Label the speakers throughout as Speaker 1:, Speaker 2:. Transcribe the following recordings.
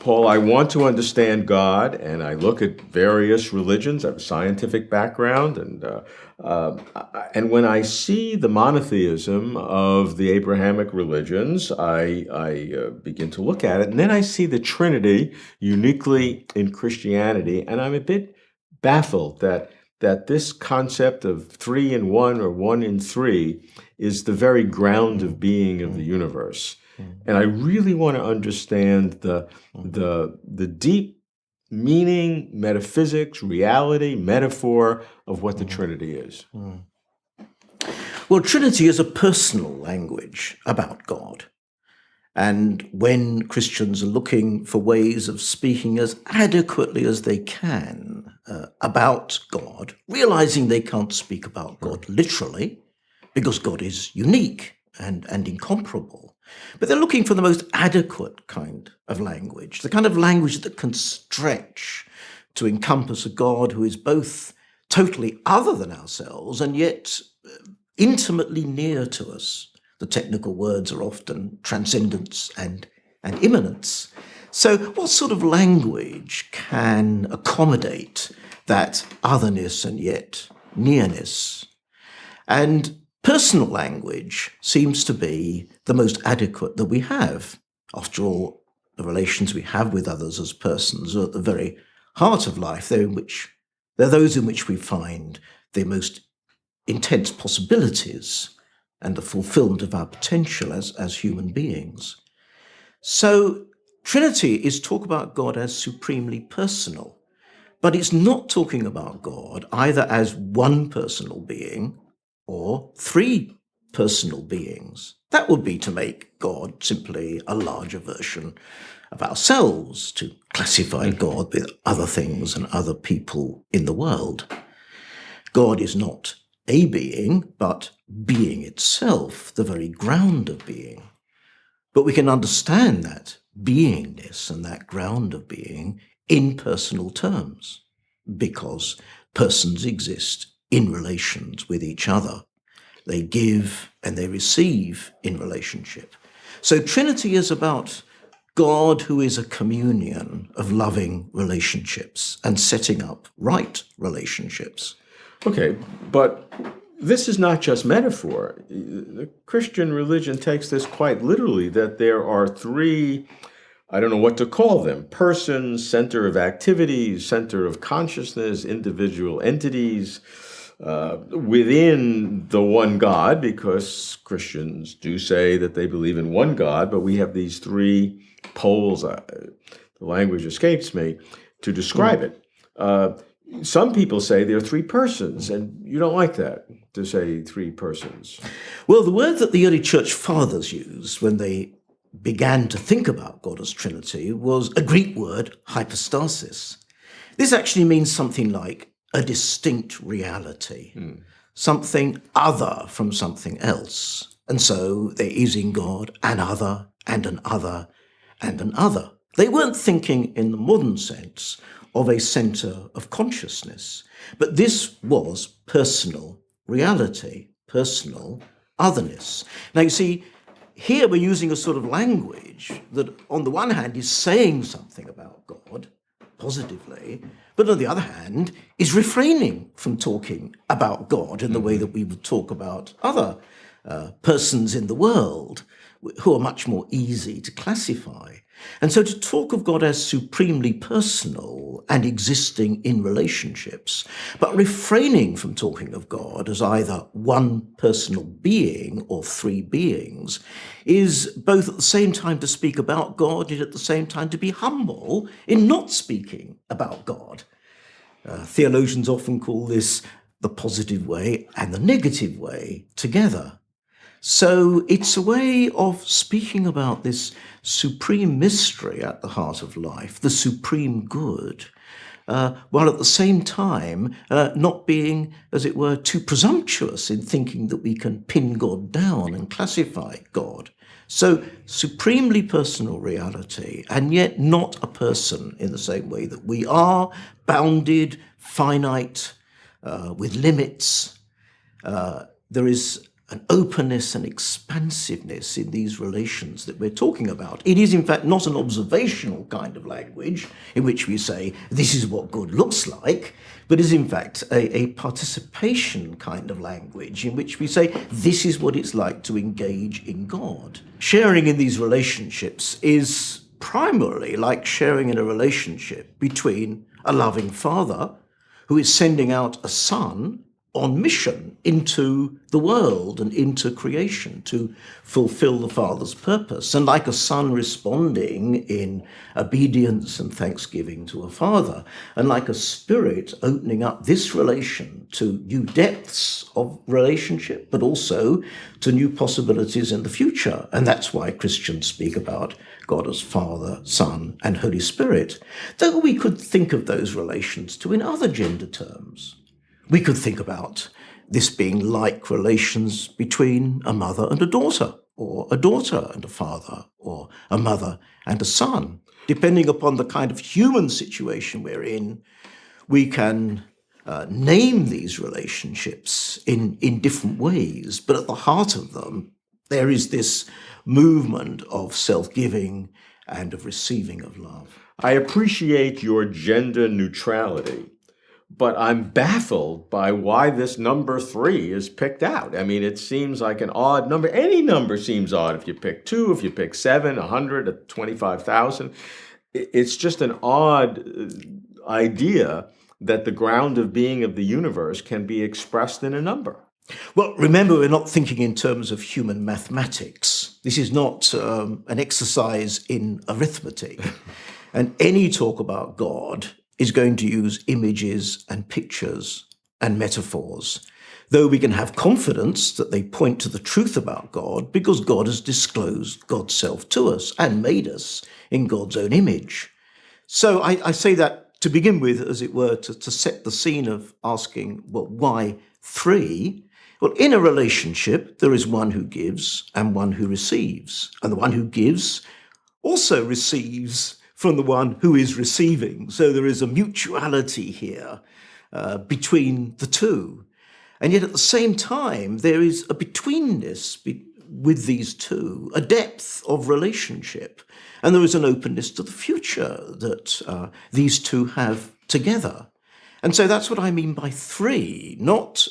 Speaker 1: Paul, I want to understand God, and I look at various religions. I have a scientific background, and when I see the monotheism of the Abrahamic religions, I begin to look at it, and then I see the Trinity uniquely in Christianity, and I'm a bit baffled that this concept of three in one or one in three is the very ground of being of the universe. And I really want to understand the deep meaning, metaphysics, reality, metaphor of what the Trinity is.
Speaker 2: Well, Trinity is a personal language about God. And when Christians are looking for ways of speaking as adequately as they can about God, realizing they can't speak about God literally, because God is unique and incomparable, but they're looking for the most adequate kind of language, the kind of language that can stretch to encompass a God who is both totally other than ourselves and yet intimately near to us. The technical words are often transcendence and immanence. So what sort of language can accommodate that otherness and yet nearness? And personal language seems to be the most adequate that we have. After all, the relations we have with others as persons are at the very heart of life. They're those in which we find the most intense possibilities and the fulfillment of our potential as human beings. So Trinity is talk about God as supremely personal, but it's not talking about God either as one personal being or three personal beings. That would be to make God simply a larger version of ourselves, to classify God with other things and other people in the world. God is not a being, but being itself, the very ground of being. But we can understand that beingness and that ground of being in personal terms, because persons exist in relations with each other. They give and they receive in relationship. So Trinity is about God who is a communion of loving relationships and setting up right relationships.
Speaker 1: Okay, but this is not just metaphor. The Christian religion takes this quite literally, that there are three, I don't know what to call them, persons, center of activities, center of consciousness, individual entities within the one God, because Christians do say that they believe in one God, but we have these three poles, the language escapes me, to describe it. Some people say there are three persons, and you don't like that, to say three persons.
Speaker 2: Well, the word that the early church fathers used when they began to think about God as Trinity was a Greek word, hypostasis. This actually means something like a distinct reality, something other from something else. And so they're using God, an other, and an other, and an other. They weren't thinking in the modern sense of a center of consciousness, but this was personal reality, personal otherness. Now, you see, here we're using a sort of language that, on the one hand, is saying something about God positively, but on the other hand, is refraining from talking about God in the way that we would talk about other persons in the world who are much more easy to classify. And so to talk of God as supremely personal and existing in relationships, but refraining from talking of God as either one personal being or three beings, is both at the same time to speak about God and at the same time to be humble in not speaking about God. Theologians often call this the positive way and the negative way together. So it's a way of speaking about this supreme mystery at the heart of life, the supreme good, while at the same time not being, as it were, too presumptuous in thinking that we can pin God down and classify God. So supremely personal reality, and yet not a person in the same way that we are, bounded, finite, with limits. There is an openness and expansiveness in these relations that we're talking about. It is, in fact, not an observational kind of language in which we say, this is what good looks like, but is, in fact, a participation kind of language in which we say, this is what it's like to engage in God. Sharing in these relationships is primarily like sharing in a relationship between a loving father who is sending out a son on mission into the world and into creation to fulfill the Father's purpose. And like a son responding in obedience and thanksgiving to a father, and like a spirit opening up this relation to new depths of relationship, but also to new possibilities in the future. And that's why Christians speak about God as Father, Son, and Holy Spirit. Though we could think of those relations too in other gender terms. We could think about this being like relations between a mother and a daughter, or a daughter and a father, or a mother and a son. Depending upon the kind of human situation we're in, we can name these relationships in different ways, but at the heart of them, there is this movement of self-giving and of receiving of love.
Speaker 1: I appreciate your gender neutrality, but I'm baffled by why this number 3 is picked out. I mean, it seems like an odd number. Any number seems odd if you pick 2, if you pick 7, 100, 25,000. It's just an odd idea that the ground of being of the universe can be expressed in a number.
Speaker 2: Well, remember, we're not thinking in terms of human mathematics. This is not an exercise in arithmetic. And any talk about God is going to use images and pictures and metaphors, though we can have confidence that they point to the truth about God because God has disclosed God's self to us and made us in God's own image. So I say that to begin with, as it were, to set the scene of asking, well, why 3? Well, in a relationship, there is one who gives and one who receives. And the one who gives also receives from the one who is receiving. So there is a mutuality here between the two. And yet at the same time, there is a betweenness with these two, a depth of relationship. And there is an openness to the future that these two have together. And so that's what I mean by 3, not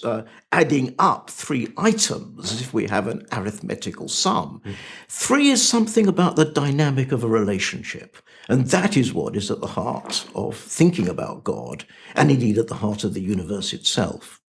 Speaker 2: adding up 3 items as if we have an arithmetical sum. 3 is something about the dynamic of a relationship. And that is what is at the heart of thinking about God, and indeed at the heart of the universe itself.